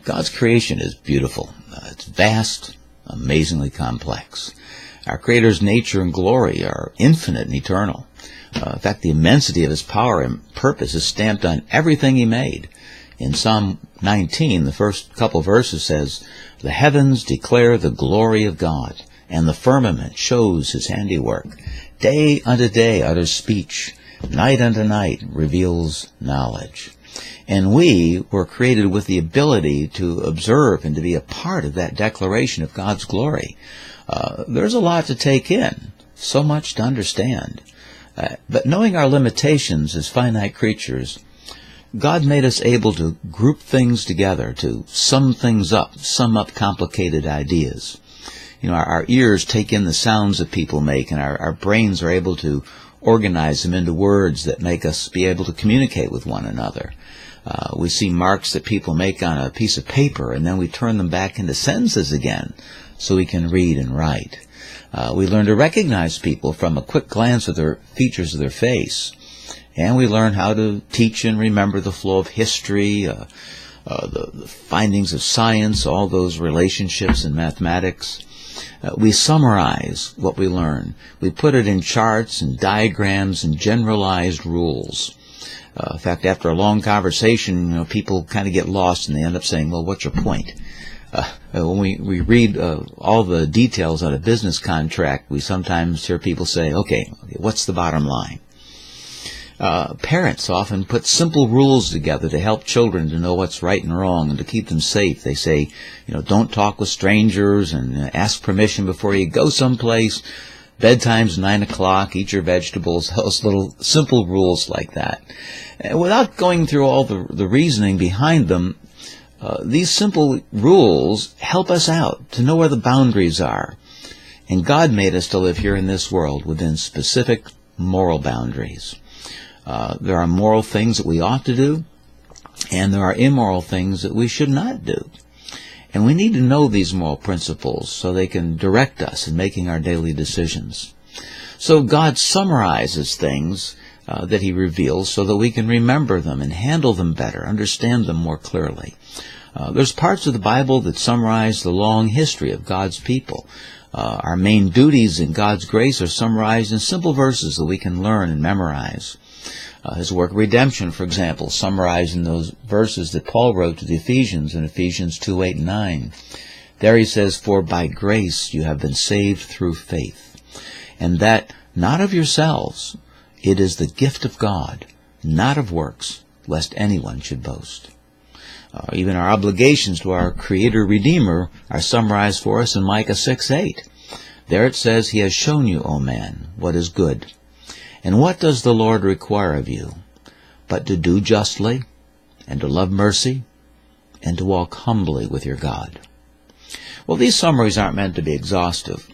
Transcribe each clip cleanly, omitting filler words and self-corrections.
God's creation is beautiful. It's vast, amazingly complex. Our Creator's nature and glory are infinite and eternal. In fact, the immensity of His power and purpose is stamped on everything He made. In Psalm 19, the first couple verses says, "The heavens declare the glory of God, and the firmament shows His handiwork. Day unto day utters speech, night unto night reveals knowledge." And we were created with the ability to observe and to be a part of that declaration of God's glory. There's a lot to take in, so much to understand. But knowing our limitations as finite creatures, God made us able to group things together, to sum things up, sum up complicated ideas. Our ears take in the sounds that people make, and our brains are able to organize them into words that make us be able to communicate with one another. We see marks that people make on a piece of paper, and then we turn them back into sentences again so we can read and write. We learn to recognize people from a quick glance at their features of their face. And we learn how to teach and remember the flow of history, the findings of science, all those relationships in mathematics. We summarize what we learn. We put it in charts and diagrams and generalized rules. In fact, after a long conversation, people kind of get lost and they end up saying, "Well, what's your point?" When we read all the details on a business contract, we sometimes hear people say, okay, what's the bottom line? Parents often put simple rules together to help children to know what's right and wrong and to keep them safe. They say, don't talk with strangers and ask permission before you go someplace. Bedtime's 9 o'clock, eat your vegetables, those little simple rules like that. Without going through all the reasoning behind them, these simple rules help us out to know where the boundaries are. And God made us to live here in this world within specific moral boundaries. There are moral things that we ought to do, and there are immoral things that we should not do. And we need to know these moral principles so they can direct us in making our daily decisions. So God summarizes things that He reveals so that we can remember them and handle them better, understand them more clearly. There's parts of the Bible that summarize the long history of God's people. Our main duties in God's grace are summarized in simple verses that we can learn and memorize. His work of redemption, for example, summarized in those verses that Paul wrote to the Ephesians in Ephesians 2:8 and 9. There he says, "For by grace you have been saved through faith, and that not of yourselves, it is the gift of God, not of works, lest anyone should boast." Even our obligations to our Creator Redeemer are summarized for us in Micah 6:8. There it says, "He has shown you, O man, what is good. And what does the Lord require of you? But to do justly, and to love mercy, and to walk humbly with your God." Well, these summaries aren't meant to be exhaustive,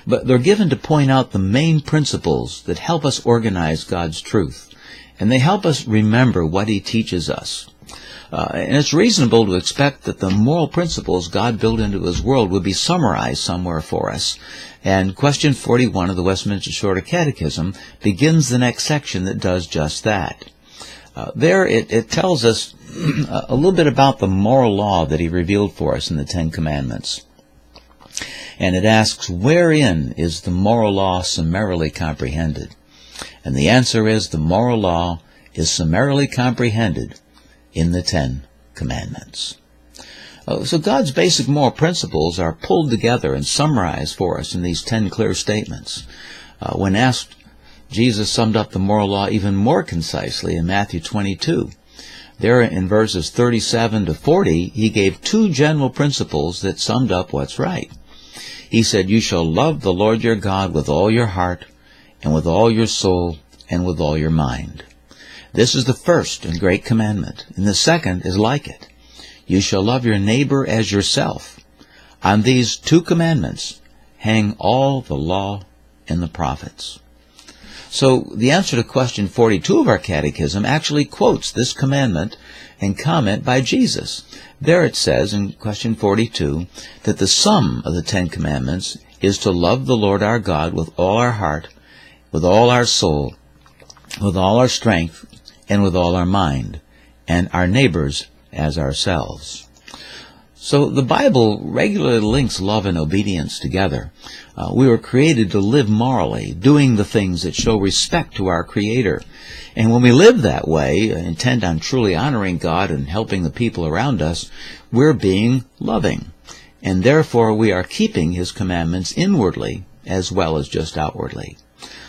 but they're given to point out the main principles that help us organize God's truth, and they help us remember what He teaches us. And it's reasonable to expect that the moral principles God built into His world would be summarized somewhere for us. And question 41 of the Westminster Shorter Catechism begins the next section that does just that. There it tells us a little bit about the moral law that He revealed for us in the Ten Commandments. And it asks, wherein is the moral law summarily comprehended? And the answer is, the moral law is summarily comprehended in the Ten Commandments. So God's basic moral principles are pulled together and summarized for us in these 10 clear statements. When asked, Jesus summed up the moral law even more concisely in Matthew 22. There in verses 37 to 40, He gave 2 general principles that summed up what's right. He said, "You shall love the Lord your God with all your heart, and with all your soul, and with all your mind. This is the first and great commandment, and the second is like it. You shall love your neighbor as yourself. On these 2 commandments hang all the law and the prophets." So the answer to question 42 of our catechism actually quotes this commandment and comment by Jesus. There it says in question 42 that the sum of the 10 commandments is to love the Lord our God with all our heart, with all our soul, with all our strength, and with all our mind, and our neighbors as ourselves. So the Bible regularly links love and obedience together. We were created to live morally, doing the things that show respect to our Creator. And when we live that way, intent on truly honoring God and helping the people around us, we're being loving. And therefore we are keeping His commandments inwardly as well as just outwardly.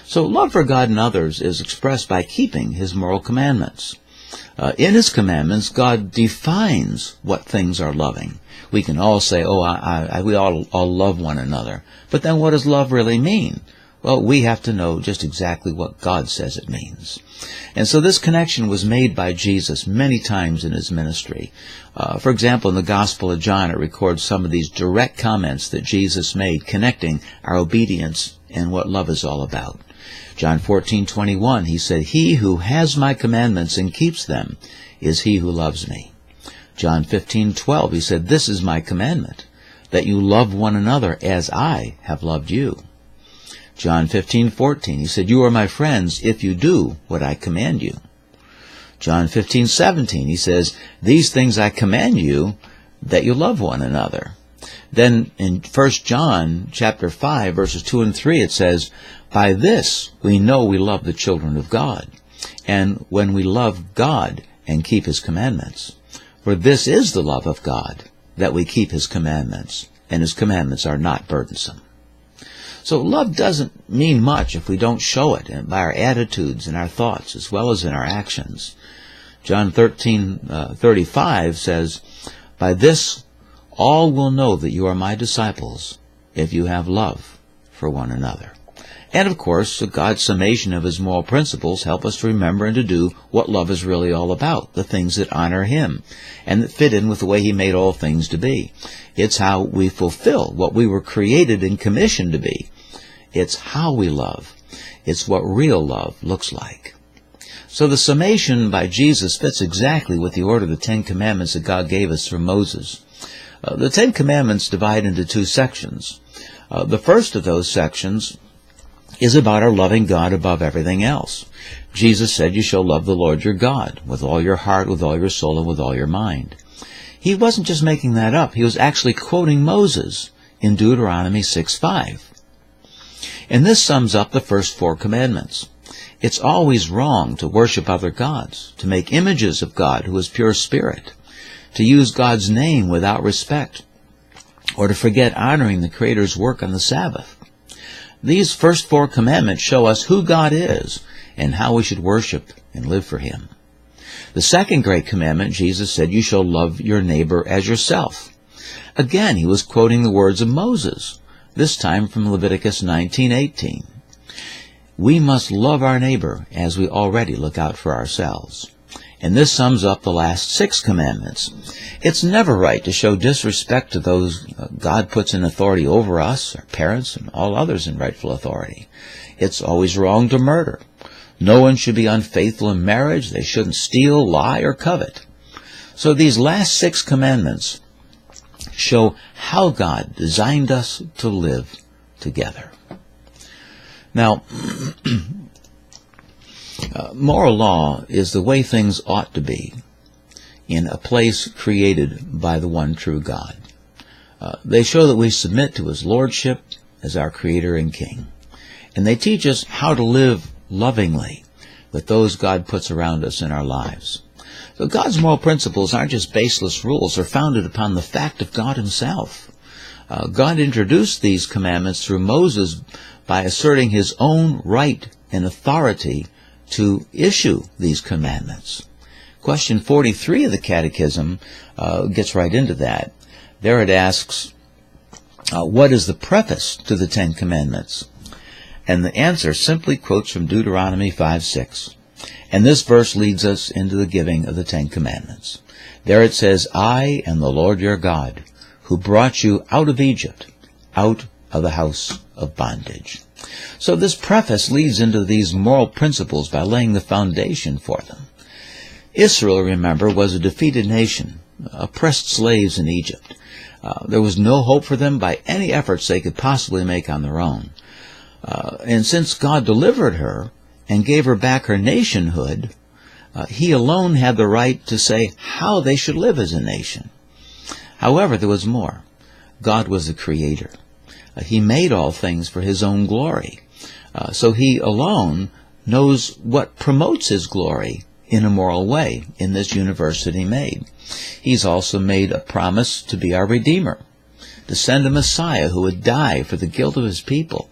So love for God and others is expressed by keeping His moral commandments. In His commandments, God defines what things are loving. We can all say, we all love one another. But then what does love really mean? Well, we have to know just exactly what God says it means. And so this connection was made by Jesus many times in His ministry. For example, in the Gospel of John, it records some of these direct comments that Jesus made connecting our obedience and what love is all about. John 14:21, He said, "He who has my commandments and keeps them is he who loves me." John 15:12, He said, "This is my commandment, that you love one another as I have loved you." John 15:14, He said, "You are my friends if you do what I command you." John 15:17, He says, "These things I command you, that you love one another." Then in 1 John chapter 5, verses 2 and 3, it says, "By this we know we love the children of God, and when we love God and keep His commandments. For this is the love of God, that we keep His commandments, and His commandments are not burdensome." So love doesn't mean much if we don't show it by our attitudes and our thoughts, as well as in our actions. John 13:35 says, "By this all will know that you are my disciples, if you have love for one another." And of course, God's summation of His moral principles help us to remember and to do what love is really all about, the things that honor Him, and that fit in with the way He made all things to be. It's how we fulfill what we were created and commissioned to be. It's how we love. It's what real love looks like. So the summation by Jesus fits exactly with the order of the Ten Commandments that God gave us through Moses. The Ten Commandments divide into two sections. The first of those sections is about our loving God above everything else. Jesus said, "You shall love the Lord your God with all your heart, with all your soul, and with all your mind." He wasn't just making that up. He was actually quoting Moses in Deuteronomy 6:5. And this sums up the first four commandments. It's always wrong to worship other gods, to make images of God who is pure spirit, to use God's name without respect, or to forget honoring the Creator's work on the Sabbath. These first four commandments show us who God is and how we should worship and live for Him. The second great commandment, Jesus said, "You shall love your neighbor as yourself." Again, He was quoting the words of Moses, this time from Leviticus 19:18. We must love our neighbor as we already look out for ourselves. And this sums up the last 6 commandments. It's never right to show disrespect to those God puts in authority over us, our parents, and all others in rightful authority. It's always wrong to murder. No one should be unfaithful in marriage. They shouldn't steal, lie, or covet. So these last 6 commandments show how God designed us to live together. Now, moral law is the way things ought to be in a place created by the one true God. They show that we submit to His lordship as our Creator and King. And they teach us how to live lovingly with those God puts around us in our lives. So God's moral principles aren't just baseless rules. They're founded upon the fact of God Himself. God introduced these commandments through Moses by asserting His own right and authority to issue these commandments. Question 43 of the Catechism gets right into that. There it asks, what is the preface to the 10 Commandments? And the answer simply quotes from Deuteronomy 5:6. And this verse leads us into the giving of the 10 Commandments. There it says, I am the Lord your God, who brought you out of Egypt, out of the house of bondage. So this preface leads into these moral principles by laying the foundation for them. Israel, remember, was a defeated nation, oppressed slaves in Egypt. There was no hope for them by any efforts they could possibly make on their own. And since God delivered her and gave her back her nationhood, He alone had the right to say how they should live as a nation. However, there was more. God was the creator. He made all things for his own glory. So he alone knows what promotes his glory in a moral way in this universe that he made. He's also made a promise to be our Redeemer, to send a Messiah who would die for the guilt of his people.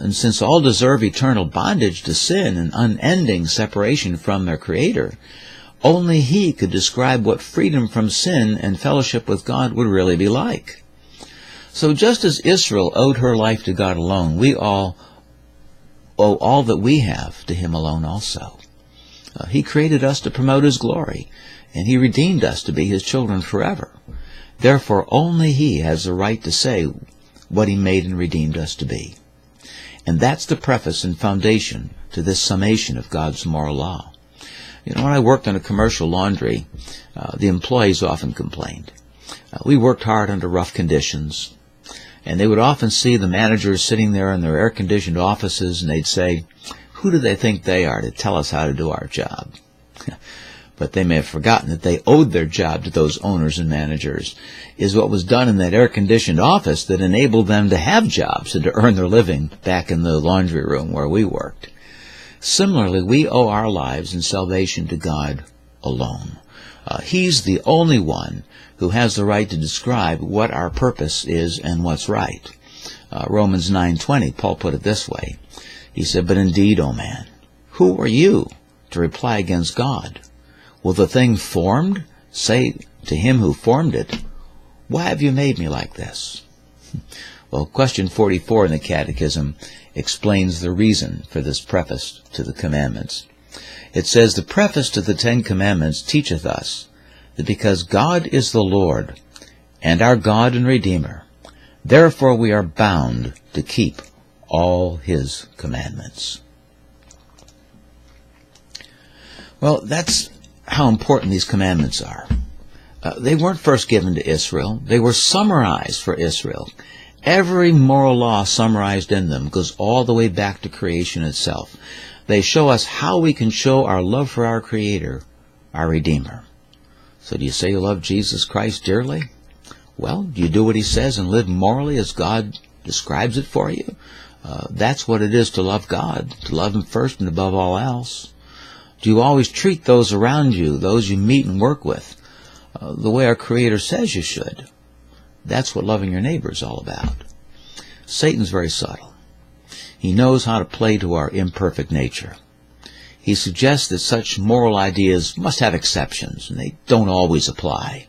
And since all deserve eternal bondage to sin and unending separation from their Creator, only he could describe what freedom from sin and fellowship with God would really be like. So just as Israel owed her life to God alone, we all owe all that we have to him alone also. He created us to promote his glory, and he redeemed us to be his children forever. Therefore, only he has the right to say what he made and redeemed us to be. And that's the preface and foundation to this summation of God's moral law. You know, when I worked in a commercial laundry, the employees often complained. We worked hard under rough conditions, and they would often see the managers sitting there in their air-conditioned offices, and they'd say, "Who do they think they are to tell us how to do our job?" But they may have forgotten that they owed their job to those owners and managers. Is what was done in that air-conditioned office that enabled them to have jobs and to earn their living back in the laundry room where we worked. Similarly, we owe our lives and salvation to God alone. He's the only one who has the right to describe what our purpose is and what's right. Romans 9:20, Paul put it this way. He said, "But indeed, O man, who are you to reply against God? Will the thing formed say to him who formed it, 'Why have you made me like this?'" Well, question 44 in the Catechism explains the reason for this preface to the commandments. It says, "The preface to the 10 Commandments teacheth us that because God is the Lord and our God and Redeemer, therefore we are bound to keep all his commandments." Well, that's how important these commandments are. They weren't first given to Israel. They were summarized for Israel. Every moral law summarized in them goes all the way back to creation itself. They show us how we can show our love for our Creator, our Redeemer. So do you say you love Jesus Christ dearly? Well, do you do what he says and live morally as God describes it for you? That's what it is to love God, to love him first and above all else. Do you always treat those around you, those you meet and work with, the way our Creator says you should? That's what loving your neighbor is all about. Satan's very subtle. He knows how to play to our imperfect nature. He suggests that such moral ideas must have exceptions, and they don't always apply.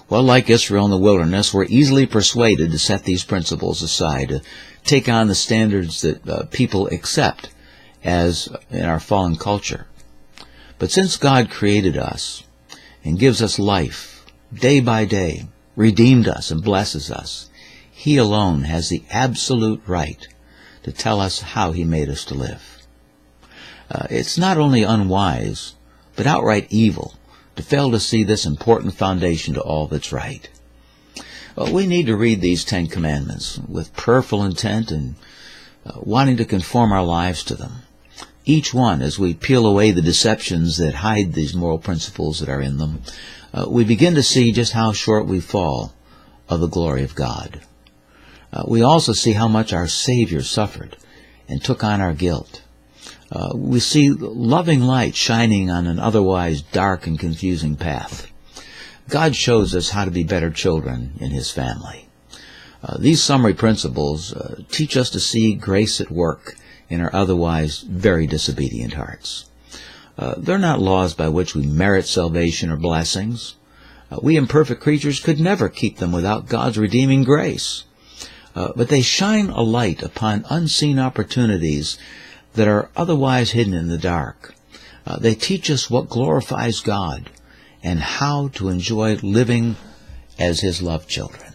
Well, like Israel in the wilderness, we're easily persuaded to set these principles aside, to take on the standards that people accept as in our fallen culture. But since God created us and gives us life day by day, redeemed us and blesses us, he alone has the absolute right to tell us how he made us to live. It's not only unwise, but outright evil to fail to see this important foundation to all that's right. Well, we need to read these 10 Commandments with prayerful intent and wanting to conform our lives to them. Each one, as we peel away the deceptions that hide these moral principles that are in them, we begin to see just how short we fall of the glory of God. We also see how much our Savior suffered and took on our guilt. We see loving light shining on an otherwise dark and confusing path. God shows us how to be better children in his family. These summary principles teach us to see grace at work in our otherwise very disobedient hearts. They're not laws by which we merit salvation or blessings. We imperfect creatures could never keep them without God's redeeming grace. But they shine a light upon unseen opportunities that are otherwise hidden in the dark. They teach us what glorifies God and how to enjoy living as his loved children.